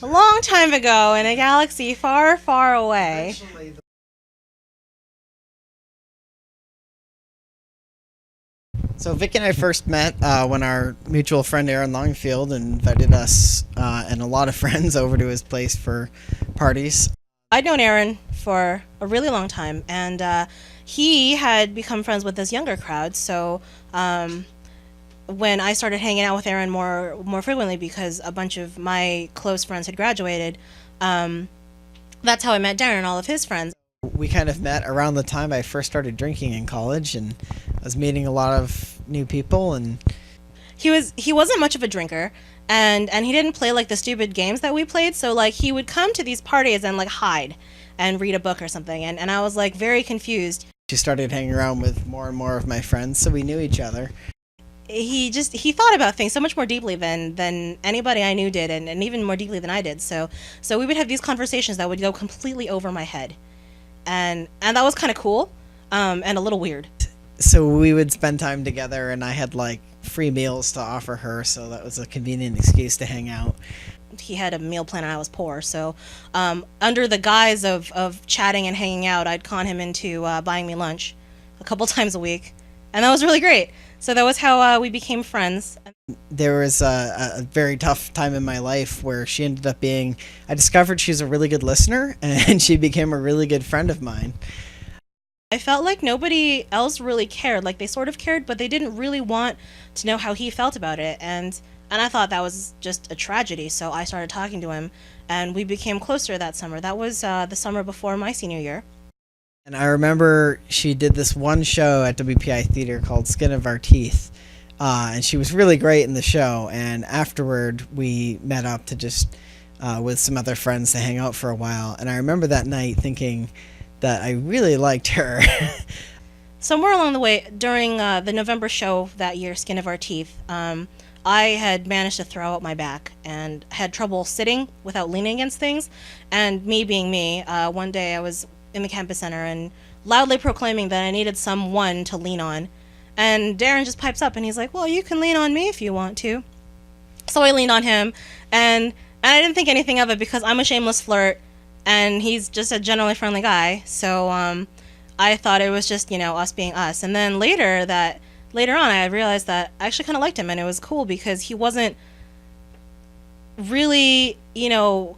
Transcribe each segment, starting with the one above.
A long time ago in a galaxy far, far away. So Vic and I first met when our mutual friend Aaron Longfield invited us and a lot of friends over to his place for parties. I'd known Aaron for a really long time, and he had become friends with this younger crowd. So when I started hanging out with Aaron more frequently because a bunch of my close friends had graduated, that's how I met Darren and all of his friends. We kind of met around the time I first started drinking in college, and I was meeting a lot of new people. And He wasn't much of a drinker, and he didn't play like the stupid games that we played. So like he would come to these parties and like hide and read a book or something, and I was like very confused. she started hanging around with more and more of my friends, so we knew each other. He thought about things so much more deeply than anybody I knew did, and even more deeply than I did. So we would have these conversations that would go completely over my head, and that was kind of cool, and a little weird. So we would spend time together, and I had like free meals to offer her, so that was a convenient excuse to hang out. He had a meal plan and I was poor, so under the guise of chatting and hanging out, I'd con him into buying me lunch a couple times a week, and that was really great. So that was how we became friends. There was a very tough time in my life where she ended up being, I discovered she's a really good listener, and she became a really good friend of mine. I felt like nobody else really cared. Like they sort of cared, but they didn't really want to know how he felt about it. And I thought that was just a tragedy. So I started talking to him, and we became closer that summer. That was the summer before my senior year. And I remember she did this one show at WPI Theater called Skin of Our Teeth. And she was really great in the show. And afterward, we met up to just, with some other friends to hang out for a while. And I remember that night thinking that I really liked her. Somewhere along the way, during the November show that year, Skin of Our Teeth, I had managed to throw out my back and had trouble sitting without leaning against things. And me being me, one day I was in the campus center and loudly proclaiming that I needed someone to lean on. And Darren just pipes up and he's like, well, you can lean on me if you want to. So I leaned on him, and I didn't think anything of it because I'm a shameless flirt and he's just a generally friendly guy. So I thought it was just, us being us. And then later on I realized that I actually kind of liked him, and it was cool because he wasn't really,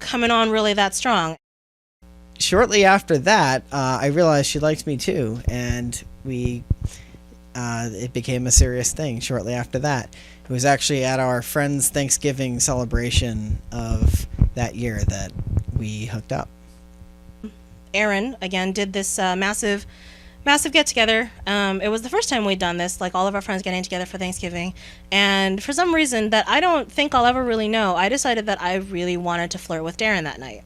coming on really that strong. Shortly after that, I realized she likes me too, and it became a serious thing shortly after that. It was actually at our friend's Thanksgiving celebration of that year that we hooked up. Aaron, again, did this massive get-together. It was the first time we'd done this, like all of our friends getting together for Thanksgiving. And for some reason that I don't think I'll ever really know, I decided that I really wanted to flirt with Darren that night.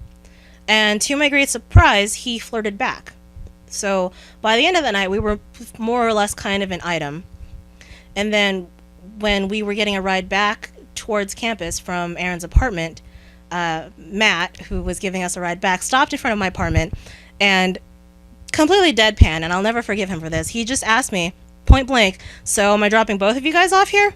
And to my great surprise, he flirted back. So by the end of the night, we were more or less kind of an item. And then when we were getting a ride back towards campus from Aaron's apartment, Matt, who was giving us a ride back, stopped in front of my apartment and completely deadpan, and I'll never forgive him for this. He just asked me, point blank, so am I dropping both of you guys off here?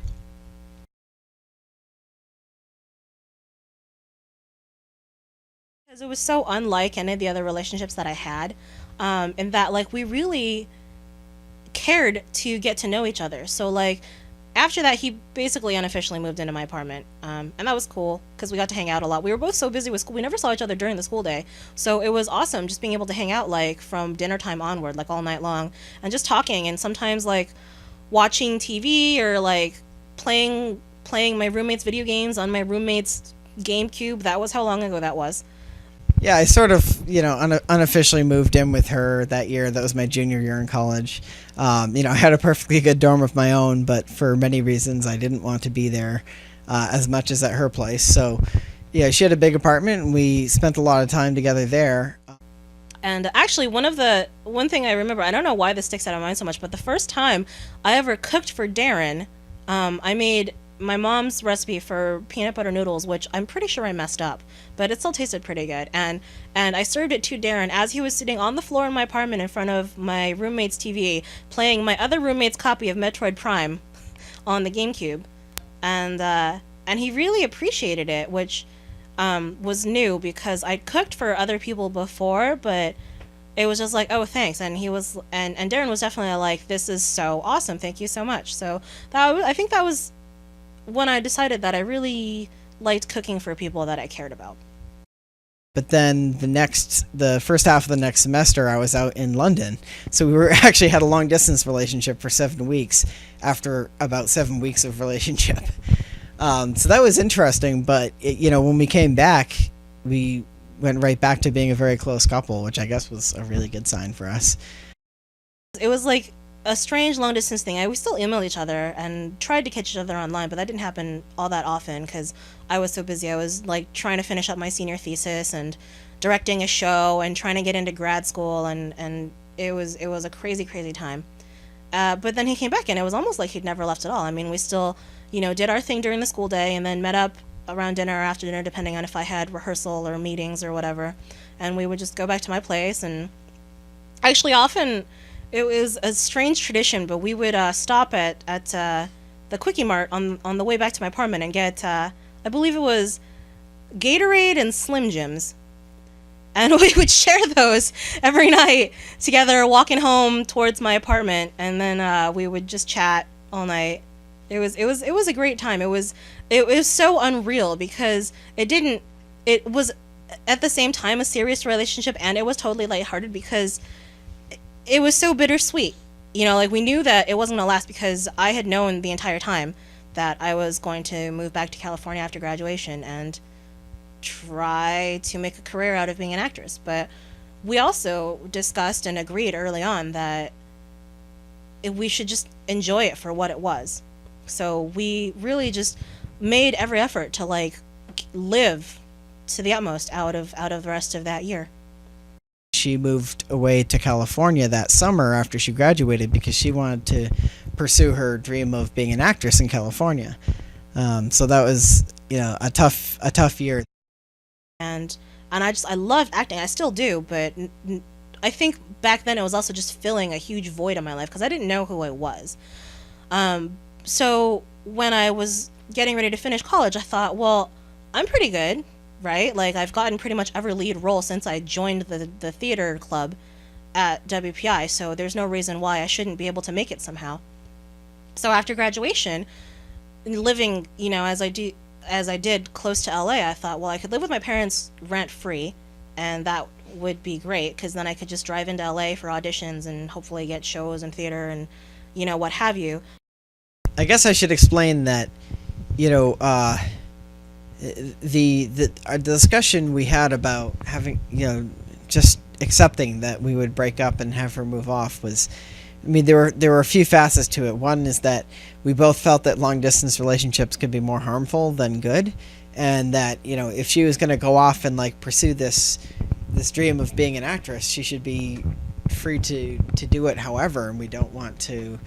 Because it was so unlike any of the other relationships that I had, in that like we really cared to get to know each other. So like after that, he basically unofficially moved into my apartment, and that was cool because we got to hang out a lot. We were both so busy with school, we never saw each other during the school day, so it was awesome just being able to hang out like from dinner time onward, like all night long, and just talking, and sometimes like watching TV or like playing my roommate's video games on my roommate's GameCube. That was how long ago that was. Yeah, I sort of, unofficially moved in with her that year. That was my junior year in college. I had a perfectly good dorm of my own, but for many reasons, I didn't want to be there as much as at her place. So, yeah, she had a big apartment, and we spent a lot of time together there. And actually, one thing I remember, I don't know why this sticks out of my mind so much, but the first time I ever cooked for Darren, I made my mom's recipe for peanut butter noodles, which I'm pretty sure I messed up, but it still tasted pretty good. And I served it to Darren as he was sitting on the floor in my apartment in front of my roommate's TV, playing my other roommate's copy of Metroid Prime on the GameCube. And he really appreciated it, which was new because I'd cooked for other people before, but it was just like, oh, thanks. And he was, and Darren was definitely like, this is so awesome. Thank you so much. So I think that was when I decided that I really liked cooking for people that I cared about. But then the first half of the next semester, I was out in London. So we were actually had a long distance relationship for 7 weeks after about 7 weeks of relationship. So that was interesting. But when we came back, we went right back to being a very close couple, which I guess was a really good sign for us. It was like a strange long distance thing. We still email each other and tried to catch each other online, but that didn't happen all that often because I was so busy. I was like trying to finish up my senior thesis and directing a show and trying to get into grad school, and it was a crazy time. But then he came back and it was almost like he'd never left at all. I mean, we still did our thing during the school day and then met up around dinner or after dinner, depending on if I had rehearsal or meetings or whatever, and we would just go back to my place. And actually often it was a strange tradition, but we would stop at the Quickie Mart on the way back to my apartment and get I believe it was Gatorade and Slim Jims, and we would share those every night together walking home towards my apartment, and then we would just chat all night. It was a great time. It was so unreal because it was at the same time a serious relationship, and it was totally lighthearted because it was so bittersweet. Like we knew that it wasn't gonna last because I had known the entire time that I was going to move back to California after graduation and try to make a career out of being an actress. But we also discussed and agreed early on that we should just enjoy it for what it was. So we really just made every effort to like live to the utmost out of the rest of that year. She moved away to California that summer after she graduated because she wanted to pursue her dream of being an actress in California. So that was a tough year. And I loved acting. I still do, but I think back then it was also just filling a huge void in my life because I didn't know who I was. So when I was getting ready to finish college, I thought, well, I'm pretty good, right? Like I've gotten pretty much every lead role since I joined the theater club at WPI, so there's no reason why I shouldn't be able to make it somehow. So after graduation, living, as I did close to LA, I thought, well, I could live with my parents rent free, and that would be great because then I could just drive into LA for auditions and hopefully get shows and theater and what have you. I guess I should explain that the discussion we had about having just accepting that we would break up and have her move off was, I mean, there were a few facets to it. One is that we both felt that long distance relationships could be more harmful than good, and that if she was going to go off and like pursue this dream of being an actress, she should be free to do it however, and we don't want to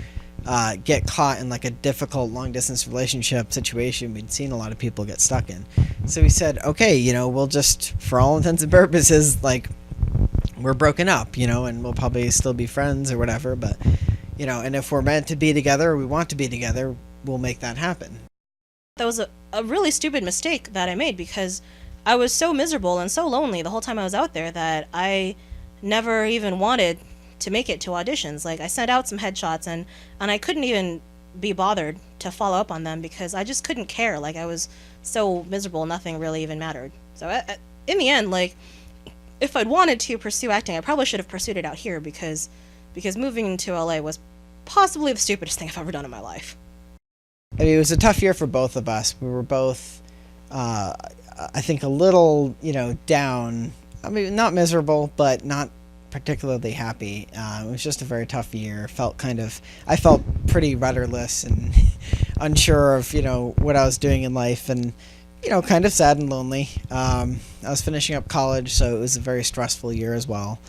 get caught in like a difficult long distance relationship situation we'd seen a lot of people get stuck in. So we said, okay, we'll just, for all intents and purposes, like, we're broken up, and we'll probably still be friends or whatever, but and if we're meant to be together or we want to be together, we'll make that happen. That was a really stupid mistake that I made because I was so miserable and so lonely the whole time I was out there that I never even wanted to make it to auditions. Like I sent out some headshots and I couldn't even be bothered to follow up on them because I just couldn't care. Like I was so miserable, nothing really even mattered. So in the end, like if I'd wanted to pursue acting, I probably should have pursued it out here because moving to LA was possibly the stupidest thing I've ever done in my life. I mean, it was a tough year for both of us. We were both, I think, a little, down. I mean, not miserable, but not particularly happy. It was just a very tough year. I felt pretty rudderless and unsure of, what I was doing in life, and, kind of sad and lonely. I was finishing up college, so it was a very stressful year as well.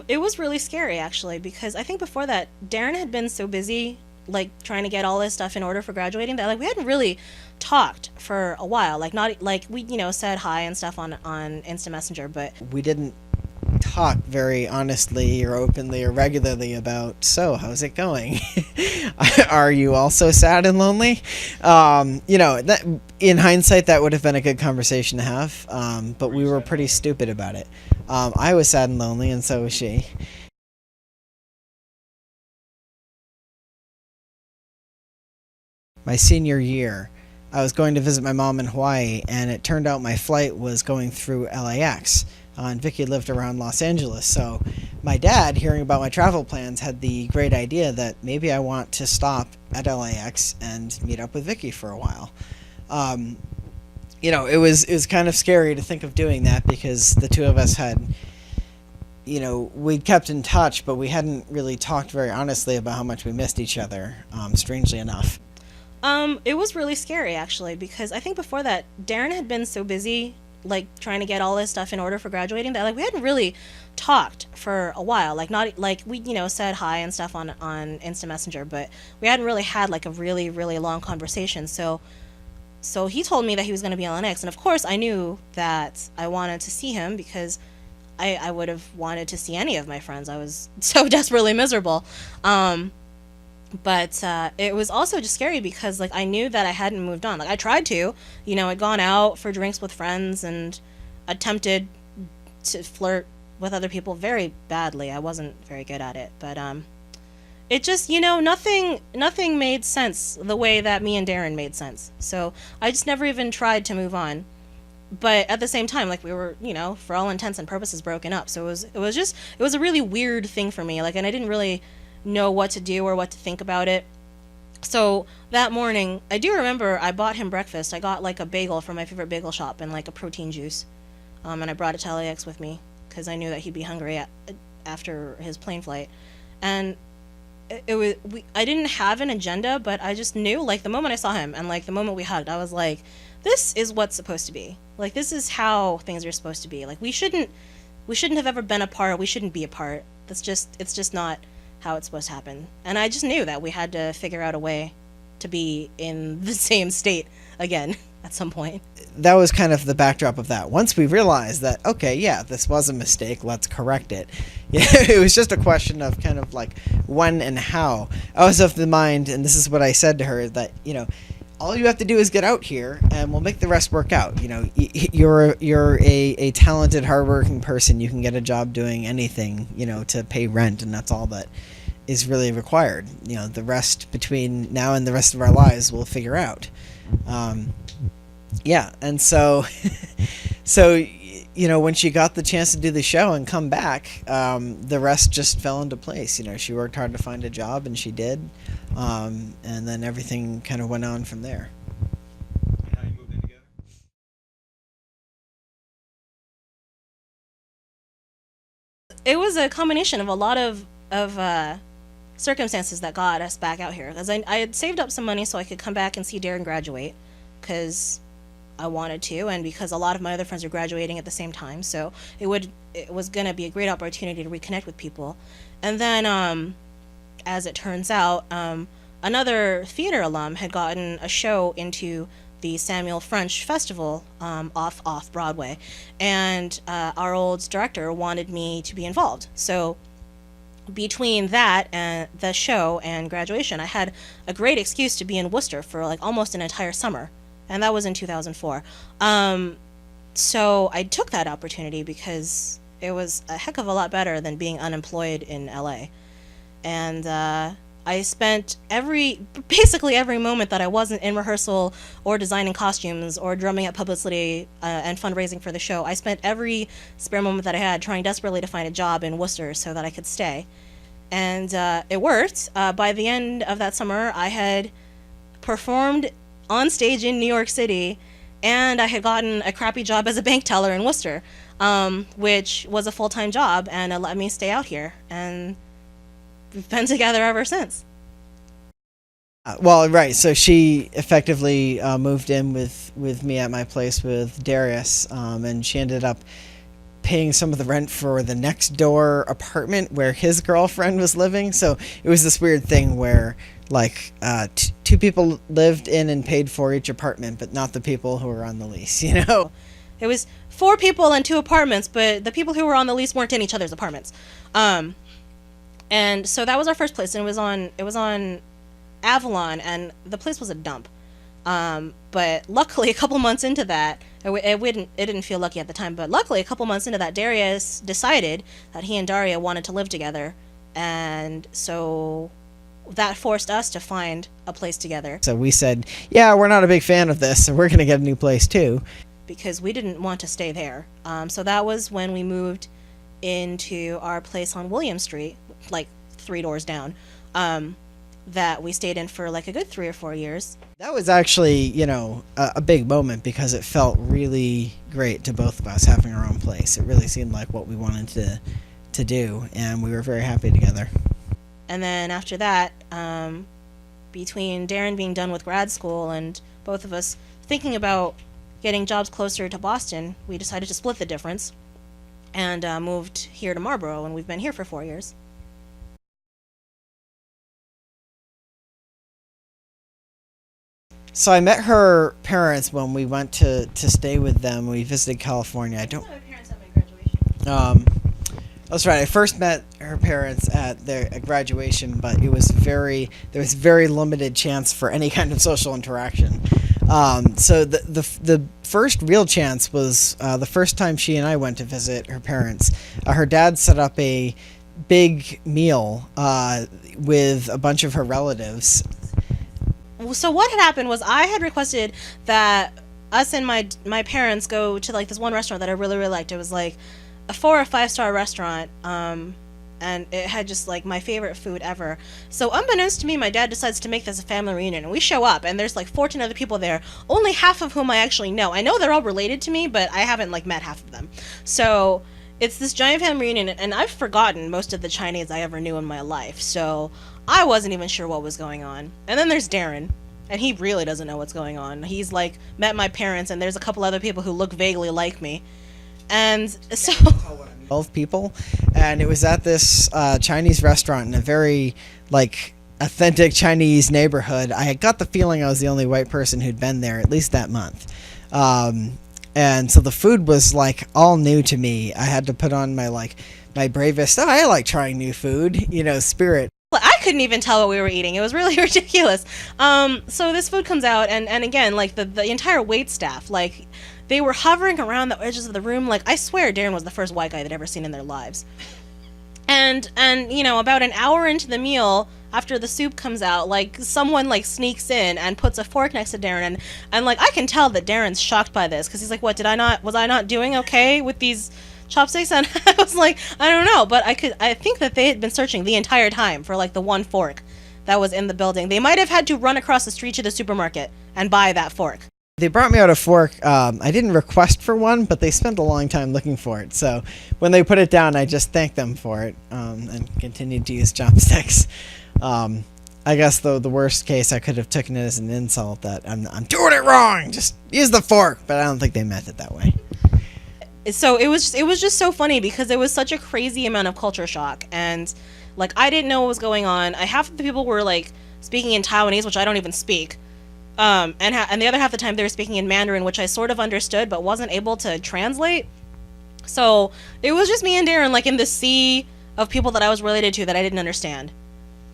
It was really scary, actually, because I think before that, Darren had been so busy, like, trying to get all this stuff in order for graduating that, like, we hadn't really talked for a while. Like, not, like, we, said hi and stuff on Instant Messenger, but we didn't talk very honestly or openly or regularly about, so how's it going? Are you also sad and lonely? That in hindsight, that would have been a good conversation to have, but we were pretty stupid about it. I was sad and lonely, and so was she. My senior year, I was going to visit my mom in Hawaii, and it turned out my flight was going through LAX. And Vickie lived around Los Angeles, so my dad, hearing about my travel plans, had the great idea that maybe I want to stop at LAX and meet up with Vickie for a while. Um, it was kind of scary to think of doing that because the two of us had, we'd kept in touch, but we hadn't really talked very honestly about how much we missed each other, strangely enough. It was really scary actually because I think before that Darren had been so busy like trying to get all this stuff in order for graduating that like we hadn't really talked for a while. Like not like we said hi and stuff on Instant Messenger, but we hadn't really had like a really really long conversation. So he told me that he was going to be on the next, and of course I knew that I wanted to see him because I would have wanted to see any of my friends. I was so desperately miserable. But it was also just scary because like I knew that I hadn't moved on. Like I tried to, I'd gone out for drinks with friends and attempted to flirt with other people very badly. I wasn't very good at it, but it just nothing made sense the way that me and Darren made sense. So I just never even tried to move on. But at the same time, like we were, for all intents and purposes broken up. So it was a really weird thing for me. Like, and I didn't really know what to do or what to think about it. So that morning, I do remember I bought him breakfast. I got like a bagel from my favorite bagel shop and like a protein juice. And I brought it to LAX with me because I knew that he'd be hungry after his plane flight. And I didn't have an agenda, but I just knew like the moment I saw him and like the moment we hugged, I was like, this is what's supposed to be. Like this is how things are supposed to be. Like we shouldn't have ever been apart. We shouldn't be apart. It's just not how it's supposed to happen. And I just knew that we had to figure out a way to be in the same state again at some point. That was kind of the backdrop of that. Once we realized that, okay, yeah, this was a mistake, let's correct it. Yeah, it was just a question of kind of like when and how. I was of the mind, and this is what I said to her, that, all you have to do is get out here and we'll make the rest work out. You're a talented, hardworking person. You can get a job doing anything, to pay rent, and that's all that is really required. The rest between now and the rest of our lives we'll figure out. Yeah, and so when she got the chance to do the show and come back, the rest just fell into place. She worked hard to find a job, and she did, and then everything kind of went on from there. And how you moved in together? It was a combination of a lot of circumstances that got us back out here. Because I had saved up some money so I could come back and see Darren graduate, because I wanted to, and because a lot of my other friends were graduating at the same time. So it was going to be a great opportunity to reconnect with people. And then, as it turns out, another theater alum had gotten a show into the Samuel French Festival off Broadway, and our old director wanted me to be involved. So between that and the show and graduation, I had a great excuse to be in Worcester for like almost an entire summer, and that was in 2004. So I took that opportunity because it was a heck of a lot better than being unemployed in LA. And I spent basically every moment that I wasn't in rehearsal or designing costumes or drumming up publicity and fundraising for the show. I spent every spare moment that I had trying desperately to find a job in Worcester so that I could stay. And it worked. By the end of that summer, I had performed on stage in New York City, and I had gotten a crappy job as a bank teller in Worcester, which was a full-time job, and it let me stay out here. And we've been together ever since. Well, right. So she effectively moved in with me at my place with Darius, and she ended up paying some of the rent for the next door apartment where his girlfriend was living. So it was this weird thing where like two people lived in and paid for each apartment, but not the people who were on the lease. It was 4 people and 2 apartments, but the people who were on the lease weren't in each other's apartments. And so that was our first place, and it was on Avalon, and the place was a dump. But luckily, a couple months into that, it didn't feel lucky at the time, but luckily, a couple months into that, Darius decided that he and Daria wanted to live together, and so that forced us to find a place together. So we said, yeah, we're not a big fan of this, so we're going to get a new place too. Because we didn't want to stay there. So that was when we moved into our place on William Street, like 3 doors down, that we stayed in for like a good 3 or 4 years. That was actually, you know, a big moment because it felt really great to both of us having our own place. It really seemed like what we wanted to do, and we were very happy together. And then after that, between Darren being done with grad school and both of us thinking about getting jobs closer to Boston, we decided to split the difference and moved here to Marlboro, and we've been here for 4 years. So I met her parents when we went to stay with them. We visited California. I don't. My parents at my graduation. That's right. I first met her parents at their graduation, but there was very limited chance for any kind of social interaction. So the first real chance was the first time she and I went to visit her parents. Her dad set up a big meal with a bunch of her relatives. So what had happened was I had requested that us and my parents go to like this one restaurant that I really, really liked. It was like a 4 or 5 star restaurant, and it had just like my favorite food ever. So unbeknownst to me, my dad decides to make this a family reunion, and we show up, and there's like 14 other people there, only half of whom I actually know. I know they're all related to me, but I haven't like met half of them. So it's this giant family reunion, and I've forgotten most of the Chinese I ever knew in my life, so I wasn't even sure what was going on. And then there's Darren, and he really doesn't know what's going on. He's like met my parents, and there's a couple other people who look vaguely like me. And so 12 people, and it was at this Chinese restaurant in a very like authentic Chinese neighborhood. I got the feeling I was the only white person who'd been there at least that month, and so the food was like all new to me. I had to put on my bravest, I like trying new food, spirit. I couldn't even tell what we were eating. It was really ridiculous. So this food comes out, and again, like the entire wait staff, like they were hovering around the edges of the room. Like I swear Darren was the first white guy they'd ever seen in their lives. And about an hour into the meal, after the soup comes out, like someone like sneaks in and puts a fork next to Darren, and like I can tell that Darren's shocked by this because he's like, "What, was I not doing okay with these chopsticks?" And I was like, I don't know, but I think that they had been searching the entire time for like the one fork that was in the building. They might have had to run across the street to the supermarket and buy that fork. They brought me out a fork. I didn't request for one, but they spent a long time looking for it. So when they put it down, I just thanked them for it and continued to use chopsticks. I guess, though, the worst case, I could have taken it as an insult that I'm doing it wrong. Just use the fork. But I don't think they meant it that way. So it was just so funny because it was such a crazy amount of culture shock, and like I didn't know what was going on. Half of the people were like speaking in Taiwanese, which I don't even speak, and the other half of the time they were speaking in Mandarin, which I sort of understood but wasn't able to translate. So it was just me and Darren like in the sea of people that I was related to that I didn't understand,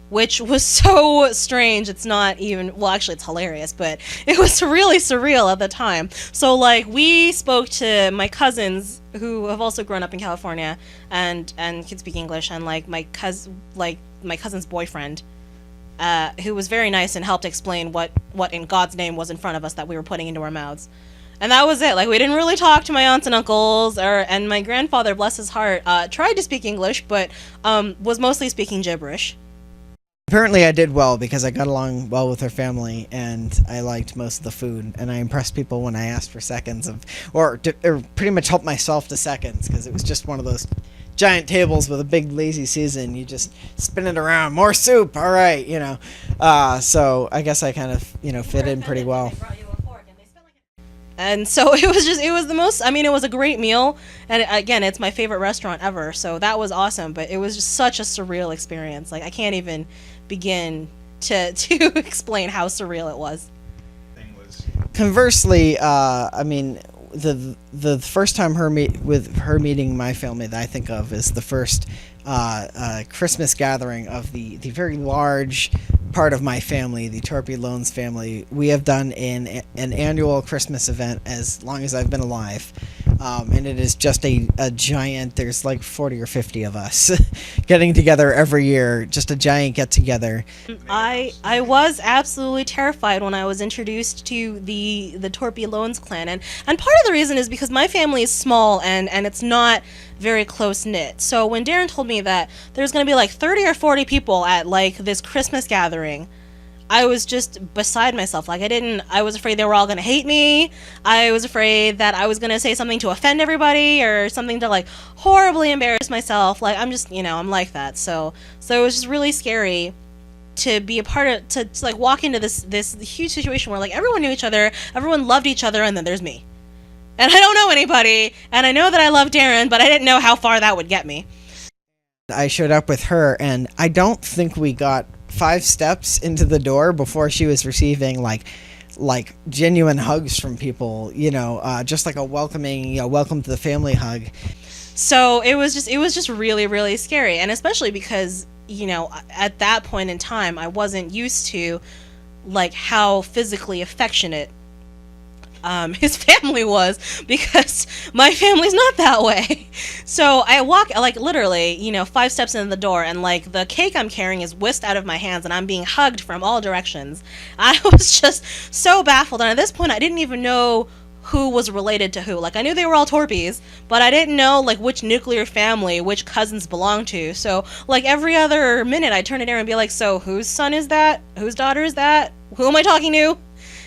which was so strange. It's not even, well, actually it's hilarious, but it was really surreal at the time. So like we spoke to my cousins who have also grown up in California and can speak English, and like my cousin's boyfriend, who was very nice and helped explain what in God's name was in front of us that we were putting into our mouths. And that was it. Like we didn't really talk to my aunts and uncles, and my grandfather, bless his heart, tried to speak English, but was mostly speaking gibberish. Apparently I did well because I got along well with her family, and I liked most of the food, and I impressed people when I asked for seconds or pretty much helped myself to seconds, because it was just one of those giant tables with a big lazy Susan. You just spin it around, more soup, all right, so I guess I kind of fit in pretty well. And so it was the most, it was a great meal, and again, it's my favorite restaurant ever, so that was awesome, but it was just such a surreal experience. Like I can't even begin to explain how surreal it was. Conversely, the first time with her meeting my family that I think of is the first Christmas gathering of the very large part of my family, the Torpy Loans family. We have done an annual Christmas event as long as I've been alive, and it is just a giant. There's like 40 or 50 of us getting together every year, just a giant get together. I was absolutely terrified when I was introduced to the Torpy Loans clan, and part of the reason is because my family is small and it's not very close knit. So when Darren told me that there's going to be like 30 or 40 people at like this Christmas gathering, I was just beside myself. Like I was afraid they were all going to hate me. I was afraid that I was going to say something to offend everybody or something to like horribly embarrass myself. Like I'm just, I'm like that. So it was just really scary to be a part of, to like walk into this huge situation where like everyone knew each other, everyone loved each other, and then there's me. And I don't know anybody, and I know that I love Darren, but I didn't know how far that would get me. I showed up with her, and I don't think we got 5 steps into the door before she was receiving like genuine hugs from people, just like a welcoming, welcome to the family hug. So it was just really, really scary, and especially because, at that point in time, I wasn't used to like how physically affectionate his family was, because my family's not that way. So I walk like literally 5 steps in the door, and like the cake I'm carrying is whisked out of my hands and I'm being hugged from all directions. I was just so baffled, and at this point I didn't even know who was related to who. Like I knew they were all Torpies, but I didn't know like which nuclear family which cousins belonged to. So like every other minute I'd turn to Darren and be like, so whose son is that? Whose daughter is that? Who am I talking to?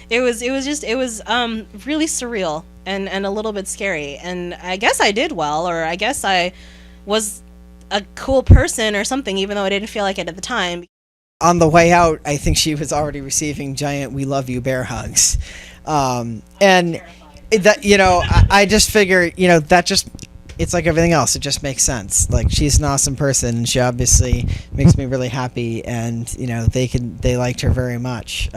It was really surreal and a little bit scary, and I guess I did well, or I guess I was a cool person or something, even though I didn't feel like it at the time. On the way out, I think she was already receiving giant "We love you" bear hugs, and that I just figure that just, it's like everything else, it just makes sense. Like she's an awesome person, and she obviously makes me really happy, and they liked her very much.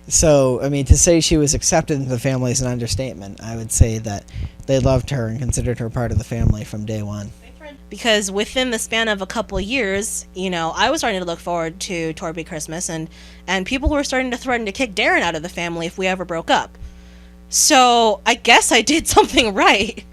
So, I mean, to say she was accepted into the family is an understatement. I would say that they loved her and considered her part of the family from day one. Because within the span of a couple of years, I was starting to look forward to Torpy Christmas, and people were starting to threaten to kick Darren out of the family if we ever broke up. So, I guess I did something right.